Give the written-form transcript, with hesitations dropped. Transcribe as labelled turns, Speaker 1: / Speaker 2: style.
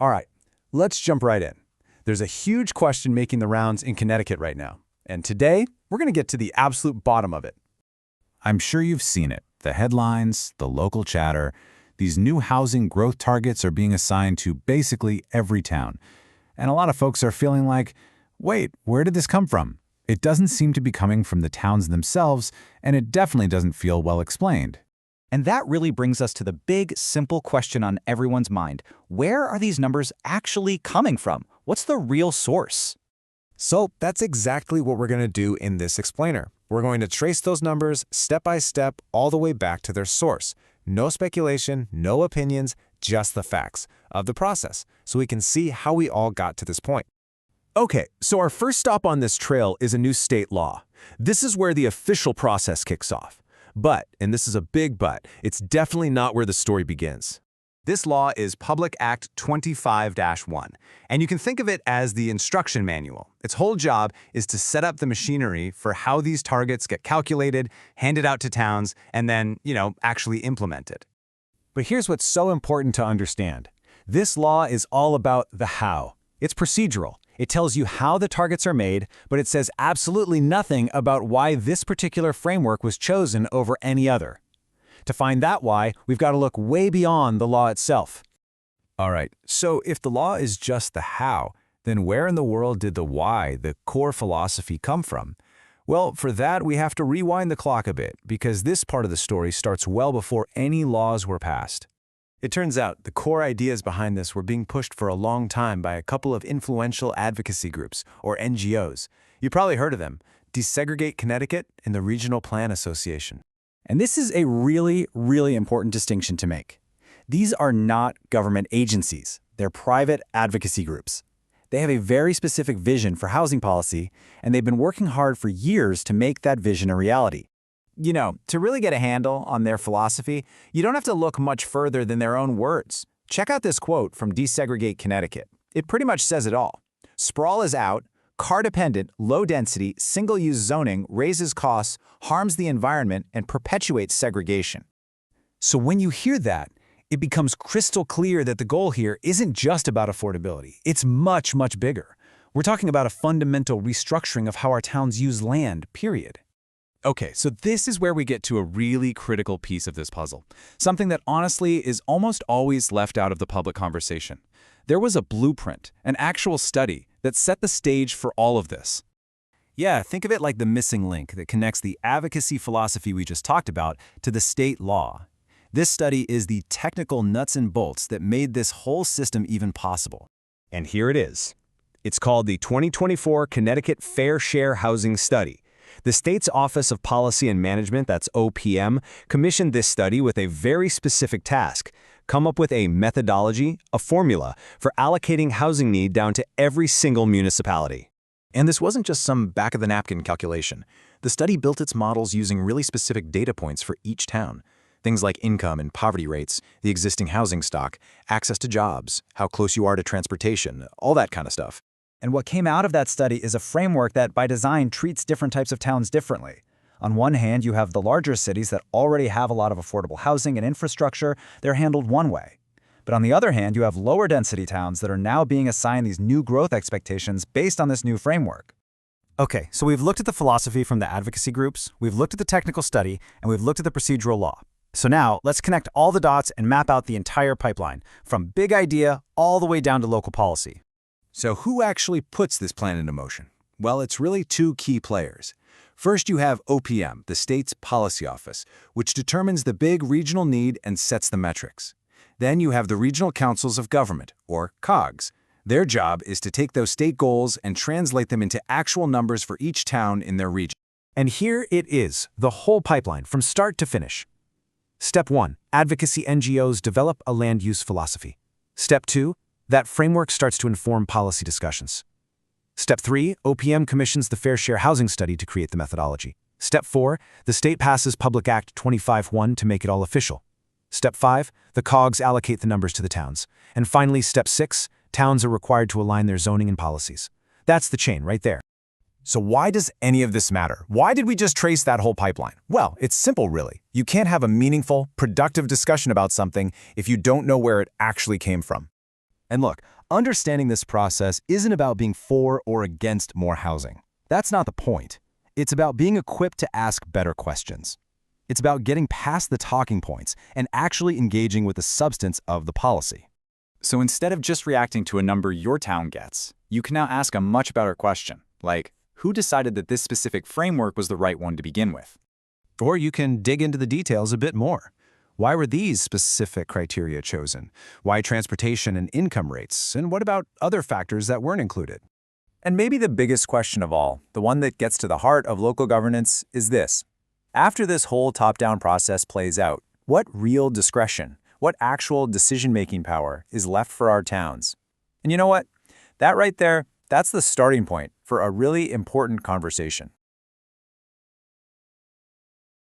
Speaker 1: All right, let's jump right in. There's a huge question making the rounds in Connecticut right now, and today we're going to get to the absolute bottom of it.
Speaker 2: I'm sure you've seen it. The headlines, the local chatter. These new housing growth targets are being assigned to basically every town. And a lot of folks are feeling like, wait, where did this come from? It doesn't seem to be coming from the towns themselves, and it definitely doesn't feel well explained.
Speaker 3: And that really brings us to the big, simple question on everyone's mind. Where are these numbers actually coming from? What's the real source?
Speaker 4: So that's exactly what we're going to do in this explainer. We're going to trace those numbers step by step all the way back to their source. No speculation, no opinions, just the facts of the process, so we can see how we all got to this point.
Speaker 1: Okay, so our first stop on this trail is a new state law. This is where the official process kicks off. But, and this is a big but, it's definitely not where the story begins.
Speaker 5: This law is Public Act 25-1, and you can think of it as the instruction manual. Its whole job is to set up the machinery for how these targets get calculated, handed out to towns, and then, actually implemented.
Speaker 1: But here's what's so important to understand. This law is all about the how. It's procedural. It tells you how the targets are made, but it says absolutely nothing about why this particular framework was chosen over any other. To find that why, we've got to look way beyond the law itself.
Speaker 2: All right, so if the law is just the how, then where in the world did the why, the core philosophy, come from? Well, for that, we have to rewind the clock a bit, because this part of the story starts well before any laws were passed.
Speaker 4: It turns out the core ideas behind this were being pushed for a long time by a couple of influential advocacy groups, or NGOs. You probably heard of them: Desegregate Connecticut and the Regional Plan Association.
Speaker 3: And this is a really, really important distinction to make. These are not government agencies. They're private advocacy groups. They have a very specific vision for housing policy, and they've been working hard for years to make that vision a reality. To really get a handle on their philosophy, you don't have to look much further than their own words. Check out this quote from Desegregate Connecticut. It pretty much says it all. Sprawl is out. Car-dependent, low-density, single-use zoning raises costs, harms the environment, and perpetuates segregation.
Speaker 1: So when you hear that, it becomes crystal clear that the goal here isn't just about affordability. It's much, much bigger. We're talking about a fundamental restructuring of how our towns use land, period.
Speaker 2: Okay, so this is where we get to a really critical piece of this puzzle, something that honestly is almost always left out of the public conversation. There was a blueprint, an actual study, that set the stage for all of this.
Speaker 1: Yeah, think of it like the missing link that connects the advocacy philosophy we just talked about to the state law. This study is the technical nuts and bolts that made this whole system even possible.
Speaker 5: And here it is. It's called the 2024 Connecticut Fair Share Housing Study. The state's Office of Policy and Management, that's OPM, commissioned this study with a very specific task: come up with a methodology, a formula, for allocating housing need down to every single municipality.
Speaker 4: And this wasn't just some back-of-the-napkin calculation. The study built its models using really specific data points for each town. Things like income and poverty rates, the existing housing stock, access to jobs, how close you are to transportation, all that kind of stuff.
Speaker 3: And what came out of that study is a framework that, by design, treats different types of towns differently. On one hand, you have the larger cities that already have a lot of affordable housing and infrastructure. They're handled one way. But on the other hand, you have lower density towns that are now being assigned these new growth expectations based on this new framework.
Speaker 1: Okay, so we've looked at the philosophy from the advocacy groups, we've looked at the technical study, and we've looked at the procedural law. So now, let's connect all the dots and map out the entire pipeline, from big idea all the way down to local policy.
Speaker 4: So who actually puts this plan into motion? Well, it's really two key players. First, you have OPM, the state's policy office, which determines the big regional need and sets the metrics. Then you have the Regional Councils of Government, or COGs. Their job is to take those state goals and translate them into actual numbers for each town in their region.
Speaker 1: And here it is, the whole pipeline, from start to finish. Step 1, advocacy NGOs develop a land use philosophy. Step 2, that framework starts to inform policy discussions. Step 3, OPM commissions the Fair Share Housing Study to create the methodology. Step 4, the state passes Public Act 25-1 to make it all official. Step 5, the COGs allocate the numbers to the towns. And finally, Step 6, towns are required to align their zoning and policies. That's the chain right there.
Speaker 4: So why does any of this matter? Why did we just trace that whole pipeline? Well, it's simple, really. You can't have a meaningful, productive discussion about something if you don't know where it actually came from.
Speaker 5: And look, understanding this process isn't about being for or against more housing. That's not the point. It's about being equipped to ask better questions. It's about getting past the talking points and actually engaging with the substance of the policy.
Speaker 3: So instead of just reacting to a number your town gets, you can now ask a much better question, like, who decided that this specific framework was the right one to begin with?
Speaker 1: Or you can dig into the details a bit more. Why were these specific criteria chosen? Why transportation and income rates? And what about other factors that weren't included?
Speaker 3: And maybe the biggest question of all, the one that gets to the heart of local governance, is this. After this whole top-down process plays out, what real discretion, what actual decision-making power is left for our towns? And you know what? That right there, that's the starting point for a really important conversation.